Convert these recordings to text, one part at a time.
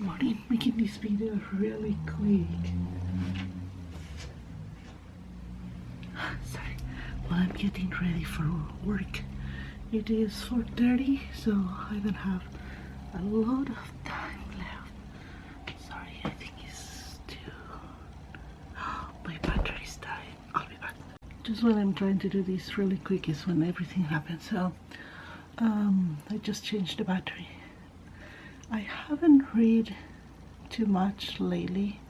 morning, making this video really quick. Sorry, while I'm getting ready for work. It is 4:30, so I don't have a lot of time left. Sorry, I think it's too... my battery's dying. I'll be back. Just when I'm trying to do this really quick is when everything happens. So I just changed the battery. I haven't read too much lately.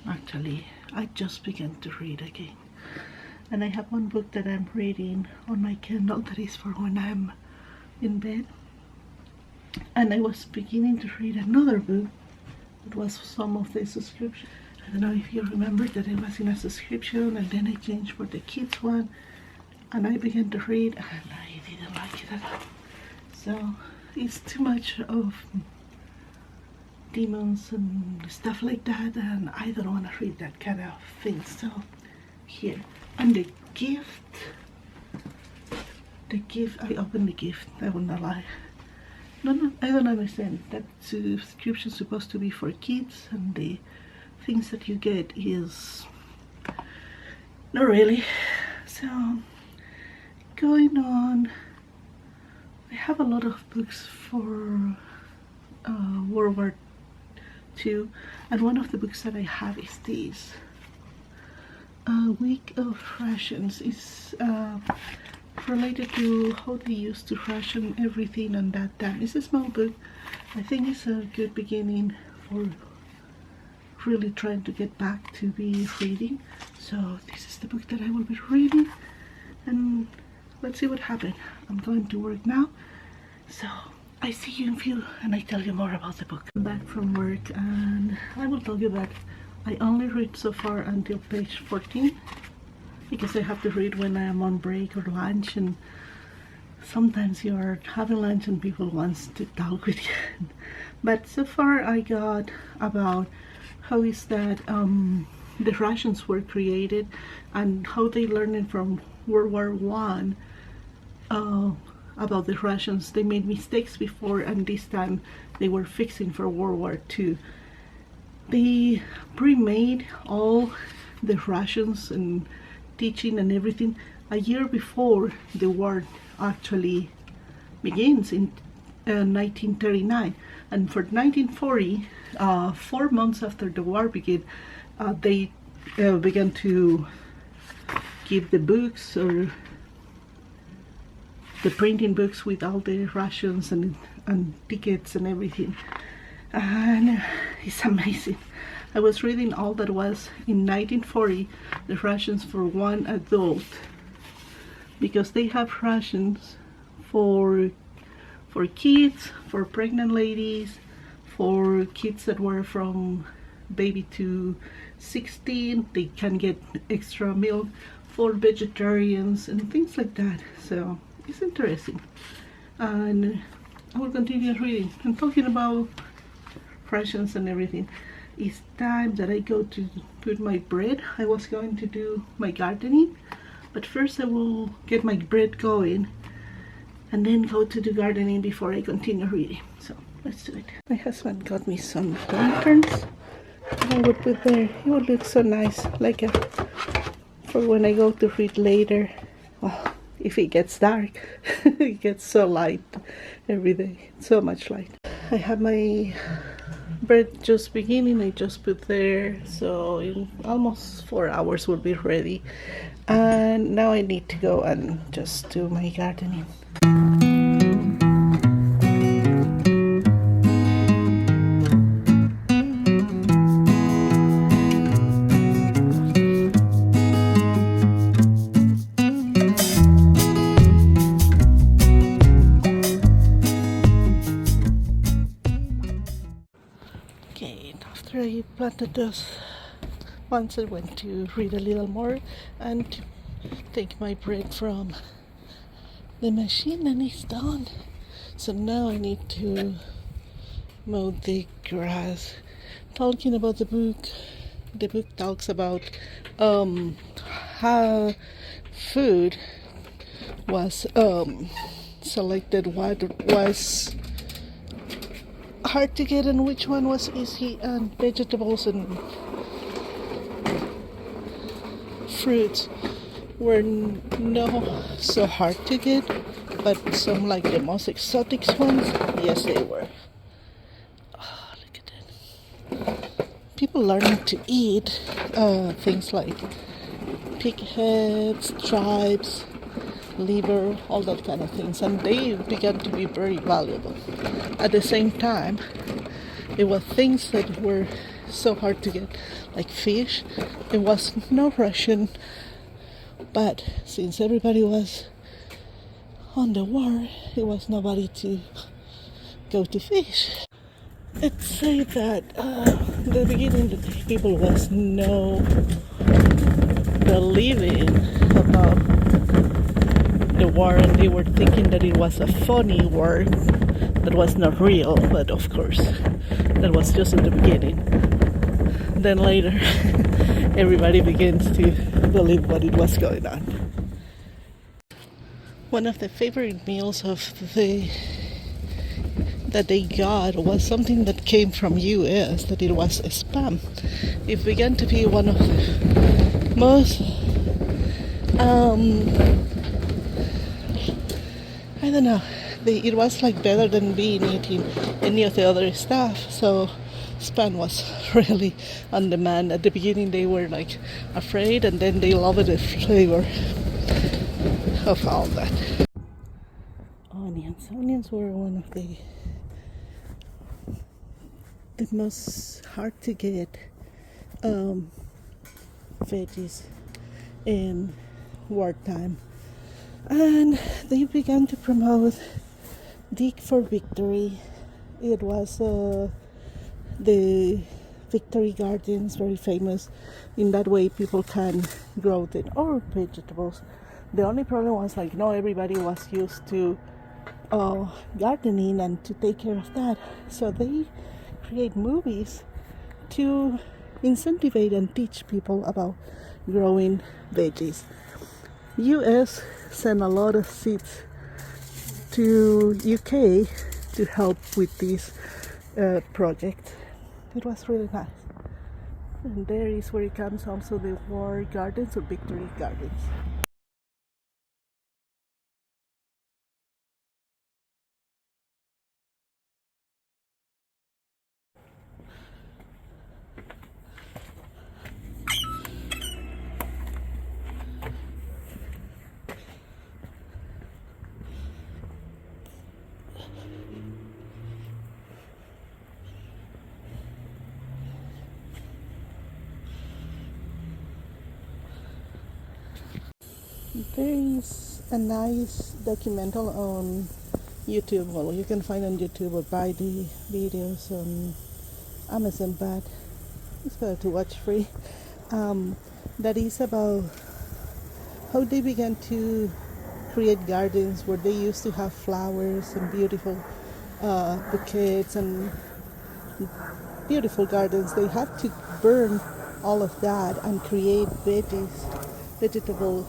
Actually, I just began to read again. And I have one book that I'm reading on my Kindle that is for when I'm in bed. And I was beginning to read another book. It was some of the subscription. I don't know if you remember that I was in a subscription and then I changed for the kids one. And I began to read and I didn't like it at all. So it's too much of demons and stuff like that, and I don't want to read that kind of thing. So here, and the gift, I opened the gift, I will not lie. No, I don't understand. That subscription is supposed to be for kids, and the things that you get is not really. So going on, I have a lot of books for World War II, and one of the books that I have is this Week of Rations. It's related to how they used to ration everything on that time. It's a small book. I think it's a good beginning for really trying to get back to be reading. So this is the book that I will be reading, and let's see what happens. I'm going to work now, so I see you in few and I tell you more about the book. I'm back from work and I will tell you that I only read so far until page 14 because I have to read when I'm on break or lunch, and sometimes you're having lunch and people want to talk with you. But so far I got about how is that the rations were created and how they learned it from World War I. About the rations, they made mistakes before, and this time they were fixing for World War II. They pre-made all the rations and teaching and everything a year before the war actually begins in 1939, and for 1940, 4 months after the war began, they began to give the books or the printing books with all the rations and tickets and everything, and it's amazing. I was reading all that was in 1940, the rations for one adult, because they have rations for kids, for pregnant ladies, for kids that were from baby to 16, they can get extra milk, for vegetarians and things like that. So it's interesting, and I will continue reading and talking about rations and everything. It's time that I go to put my bread. I was going to do my gardening, but first I will get my bread going and then go to the gardening before I continue reading. So let's do it. My husband got me some lanterns I would put there. It would look so nice, like for when I go to read later. Oh, if it gets dark, it gets so light every day, so much light. I have my bread just beginning. I just put there, so in almost 4 hours will be ready. And now I need to go and just do my gardening. After I planted those ones, I went to read a little more and to take my bread from the machine, and it's done. So now I need to mow the grass. Talking about the book talks about how food was selected, what was hard to get and which one was easy, and vegetables and fruits were no so hard to get, but some like the most exotic ones, yes they were. Oh, look at that. People learning to eat things like pig heads, tribes, liver, all that kind of things, and they began to be very valuable. At the same time, it was things that were so hard to get, like fish. It was no ration, but since everybody was on the war, it was nobody to go to fish. Let's say that the beginning the people was no believing about the war, and they were thinking that it was a funny war that was not real, but of course that was just at the beginning. Then later everybody begins to believe what it was going on. One of the favorite meals of that they got was something that came from US, that it was spam. It began to be one of the most I don't know, it was like better than being eating any of the other stuff. So spam was really on demand. At the beginning they were like afraid, and then they loved the flavor of all that. Onions were one of the most hard to get veggies in wartime, and they began to promote Dig for Victory. It was the Victory Gardens, very famous. In that way people can grow their own vegetables. The only problem was like not everybody was used to gardening and to take care of that, so they create movies to incentivize and teach people about growing veggies. US sent a lot of seeds to UK to help with this project. It was really nice. And there is where it comes also the War Gardens or Victory Gardens. There is a nice documental on YouTube. Well, you can find on YouTube or buy the videos on Amazon, but it's better to watch free. That is about how they began to create gardens where they used to have flowers and beautiful bouquets and beautiful gardens. They had to burn all of that and create vegetable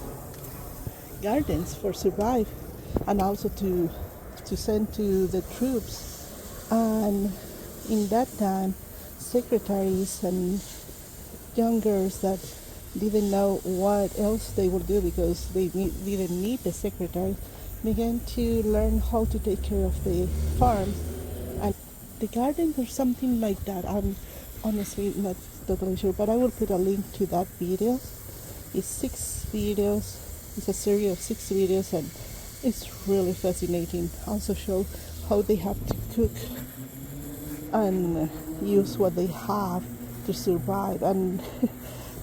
gardens for survive, and also to send to the troops. And in that time, secretaries and young girls that didn't know what else they would do because they didn't need the secretary began to learn how to take care of the farms and the gardens or something like that. I'm honestly not totally sure, but I will put a link to that video. It's 6 videos. It's a series of 6 videos, and it's really fascinating. Also show how they have to cook and use what they have to survive, and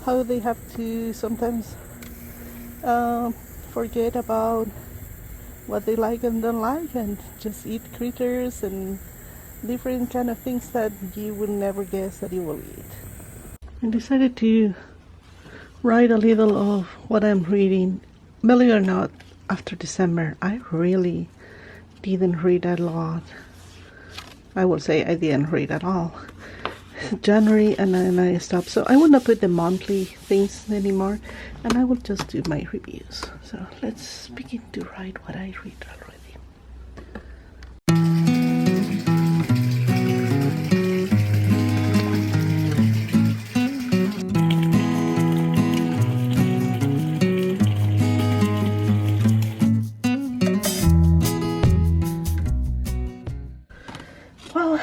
how they have to sometimes forget about what they like and don't like, and just eat critters and different kind of things that you would never guess that you will eat. I decided to write a little of what I'm reading. Believe it or not, after December, I really didn't read a lot. I will say I didn't read at all. January, and then I stopped. So I will not put the monthly things anymore, and I will just do my reviews. So let's begin to write what I read already. Well,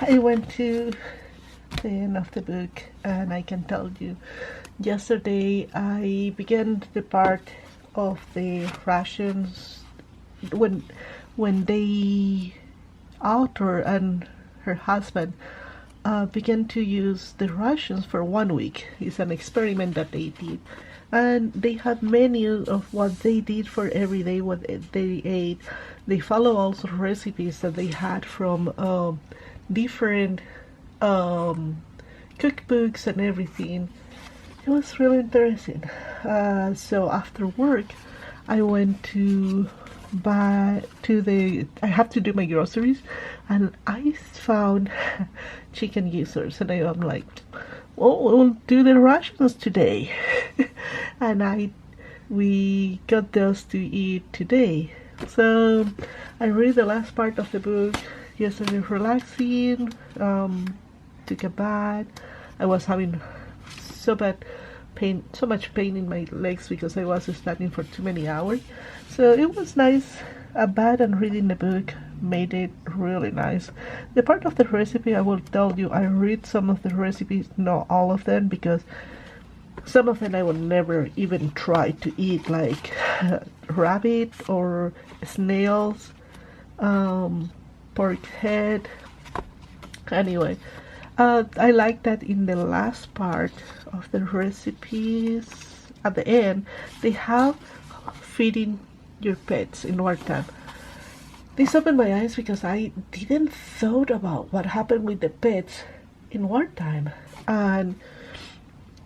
I went to the end of the book, and I can tell you, yesterday I began the part of the rations when the author and her husband began to use the rations for 1 week. It's an experiment that they did, and they had menus of what they did for every day, what they ate. They follow also recipes that they had from different cookbooks and everything. It was really interesting. So after work, I went to I have to do my groceries, and I found chicken gizzards, and I'm like, well, we'll do the rations today. And we got those to eat today. So I read the last part of the book yesterday, relaxing, took a bath. I was having so much pain in my legs because I was standing for too many hours. So it was nice. A bath and reading the book made it really nice. The part of the recipe, I will tell you, I read some of the recipes, not all of them, because some of them I would never even try to eat, like rabbit or snails, pork head. Anyway, I like that in the last part of the recipes, at the end, they have feeding your pets in wartime. This opened my eyes because I didn't thought about what happened with the pets in wartime. And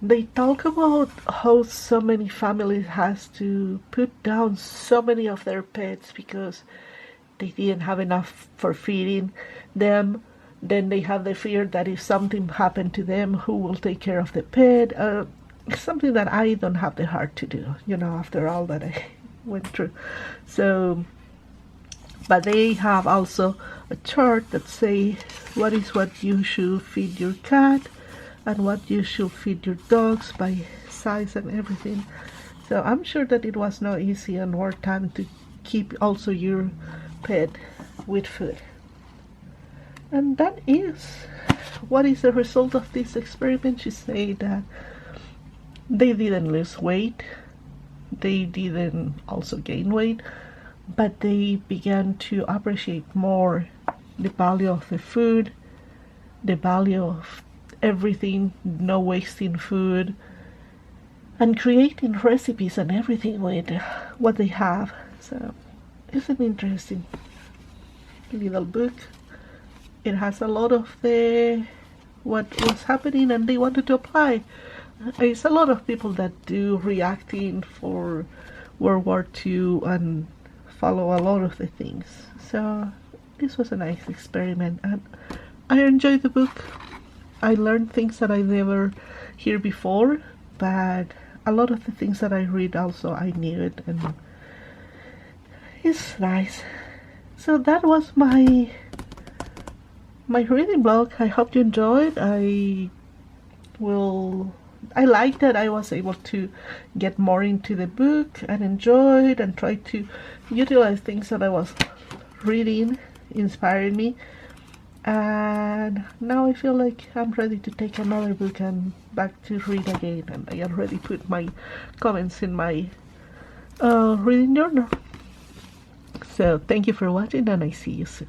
they talk about how so many families has to put down so many of their pets because they didn't have enough for feeding them. Then they have the fear that if something happened to them, who will take care of the pet? Something that I don't have the heart to do, after all that I went through. So, but they have also a chart that say what you should feed your cat and what you should feed your dogs by size and everything. So I'm sure that it was not easy in wartime to keep also your pet with food. And that is what is the result of this experiment. She said that they didn't lose weight, they didn't also gain weight, but they began to appreciate more the value of the food, the value of everything, no wasting food, and creating recipes and everything with what they have. So it's an interesting little book. It has a lot of what was happening and they wanted to apply. It's a lot of people that do reacting for World War II and follow a lot of the things. So this was a nice experiment and I enjoyed the book. I learned things that I never heard before, but a lot of the things that I read also I knew it, and it's nice. So that was my reading blog. I hope you enjoyed. I like that I was able to get more into the book and enjoy it and try to utilize things that I was reading, inspired me. And now I feel like I'm ready to take another book and back to read again. And I already put my comments in my reading journal. So thank you for watching and I see you soon.